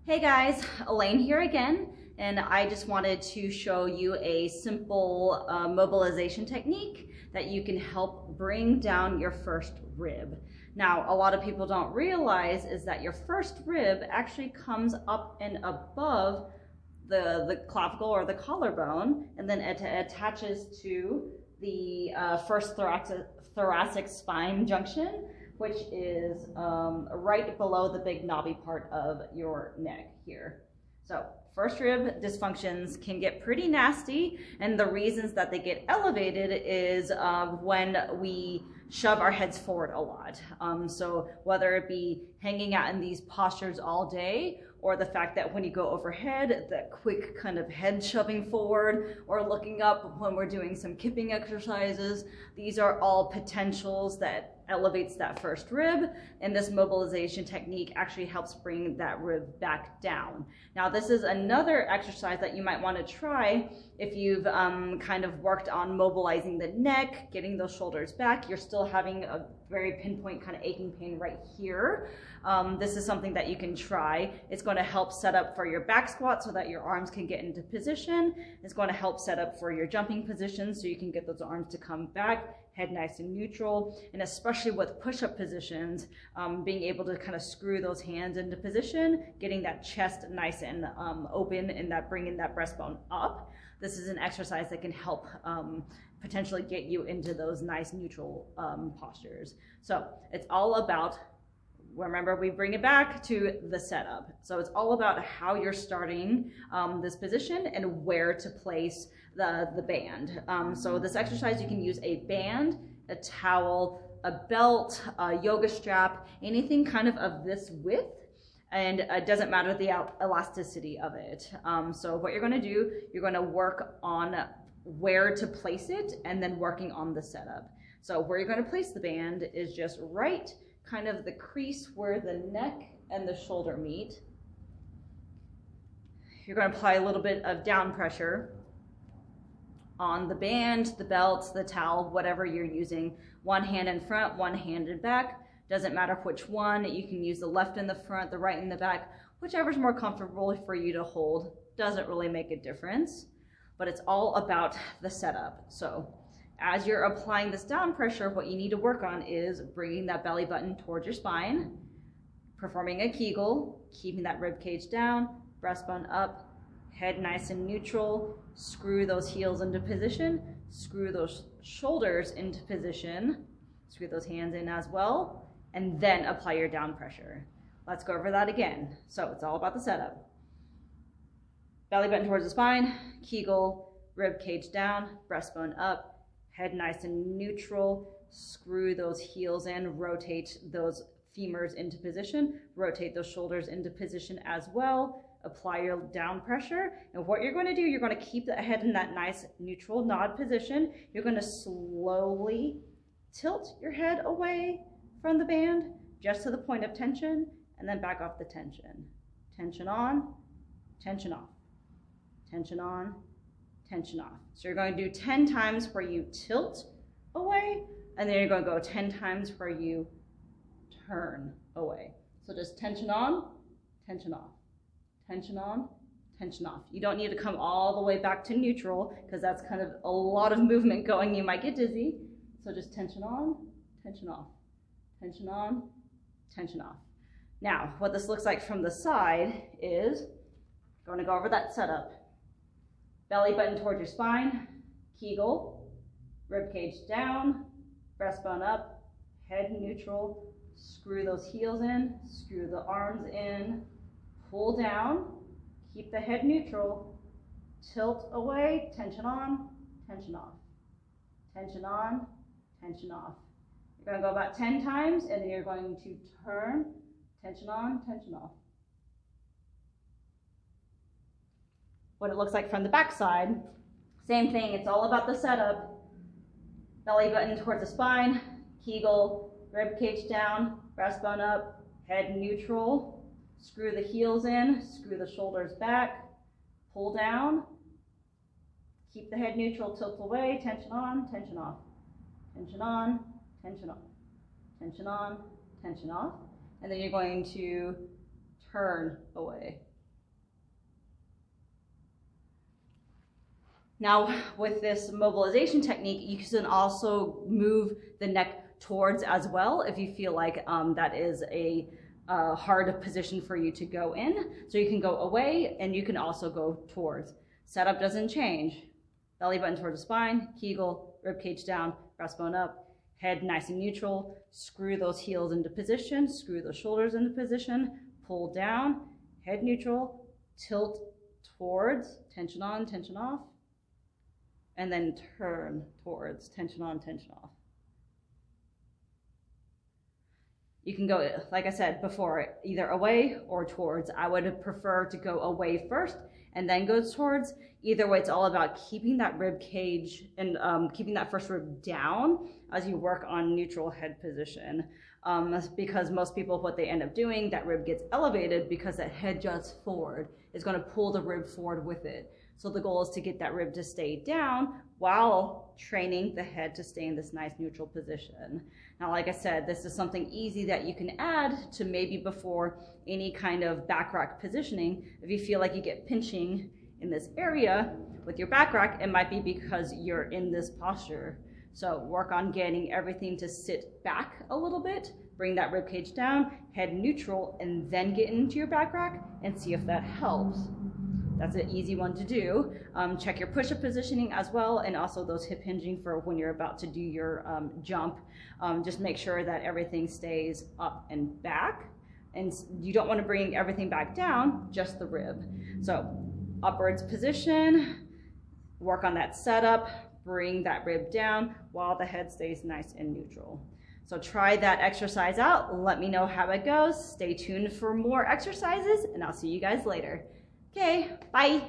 Hey guys, Elaine here again, and I just wanted to show you a simple mobilization technique that you can help bring down your first rib. Now, a lot of people don't realize is that your first rib actually comes up and above the clavicle or the collarbone, and then it attaches to the first thoracic spine junction, which is right below the big knobby part of your neck here. So first rib dysfunctions can get pretty nasty, and the reasons that they get elevated is when we shove our heads forward a lot. So whether it be hanging out in these postures all day, or the fact that when you go overhead, that quick kind of head shoving forward, or looking up when we're doing some kipping exercises, these are all potentials that elevates that first rib, and this mobilization technique actually helps bring that rib back down. Now, this is another exercise that you might want to try if you've kind of worked on mobilizing the neck, getting those shoulders back. You're still having a very pinpoint kind of aching pain right here. This is something that you can try. It's going to help set up for your back squat so that your arms can get into position. It's going to help set up for your jumping position so you can get those arms to come back, head nice and neutral, and especially with push-up positions, being able to kind of screw those hands into position, getting that chest nice and open, and that bringing that breastbone up. This is an exercise that can help potentially get you into those nice neutral postures. So it's all about, remember, we bring it back to the setup. So it's all about how you're starting this position and where to place the band. So this exercise, you can use a band, a towel, a belt, a yoga strap, anything kind of this width, and it doesn't matter the elasticity of it. So what you're gonna do, you're gonna work on where to place it and then working on the setup. So where you're gonna place the band is just right kind of the crease where the neck and the shoulder meet. You're going to apply a little bit of down pressure on the band, the belt, the towel, whatever you're using. One hand in front, one hand in back. Doesn't matter which one. You can use the left in the front, the right in the back, whichever's more comfortable for you to hold. Doesn't really make a difference, but it's all about the setup. So as you're applying this down pressure, what you need to work on is bringing that belly button towards your spine, performing a Kegel, keeping that rib cage down, breastbone up, head nice and neutral, screw those heels into position, screw those shoulders into position, screw those hands in as well, and then apply your down pressure. Let's go over that again. So it's all about the setup. Belly button towards the spine, Kegel, rib cage down, breastbone up, head nice and neutral, screw those heels in, rotate those femurs into position, rotate those shoulders into position as well, apply your down pressure. And what you're going to do, you're going to keep the head in that nice neutral nod position. You're going to slowly tilt your head away from the band, just to the point of tension, and then back off the tension. Tension on, tension off, tension on, tension off. So you're going to do 10 times where you tilt away, and then you're going to go 10 times where you turn away. So just tension on, tension off, tension on, tension off. You don't need to come all the way back to neutral, because that's kind of a lot of movement going. You might get dizzy. So just tension on, tension off, tension on, tension off. Now, what this looks like from the side is, going to go over that setup. Belly button towards your spine, Kegel, rib cage down, breastbone up, head neutral, screw those heels in, screw the arms in, pull down, keep the head neutral, tilt away, tension on, tension off, tension on, tension off. You're going to go about 10 times, and then you're going to turn, tension on, tension off. What it looks like from the back side, same thing, it's all about the setup. Belly button towards the spine, Kegel, rib cage down, breastbone up, head neutral, screw the heels in, screw the shoulders back, pull down, keep the head neutral, tilt away, tension on, tension off, tension on, tension off, tension on, tension off, and then you're going to turn away. Now, with this mobilization technique, you can also move the neck towards as well if you feel like that is a hard position for you to go in. So you can go away and you can also go towards. Setup doesn't change. Belly button towards the spine, Kegel, rib cage down, breastbone up, head nice and neutral. Screw those heels into position, screw those shoulders into position, pull down, head neutral, tilt towards, tension on, tension off, and then turn towards, tension on, tension off. You can go, like I said before, either away or towards. I would prefer to go away first and then go towards. Either way, it's all about keeping that rib cage and keeping that first rib down as you work on neutral head position. Because most people, what they end up doing, that rib gets elevated because that head juts forward. It's going to pull the rib forward with it. So the goal is to get that rib to stay down while training the head to stay in this nice neutral position. Now, like I said, this is something easy that you can add to maybe before any kind of back rack positioning. If you feel like you get pinching in this area with your back rack, it might be because you're in this posture. So work on getting everything to sit back a little bit, bring that rib cage down, head neutral, and then get into your back rack and see if that helps. That's an easy one to do. Check your push-up positioning as well, and also those hip hinging for when you're about to do your jump. Just make sure that everything stays up and back, and you don't want to bring everything back down, just the rib. So upwards position, work on that setup, bring that rib down while the head stays nice and neutral. So try that exercise out. Let me know how it goes. Stay tuned for more exercises, and I'll see you guys later. Okay, bye.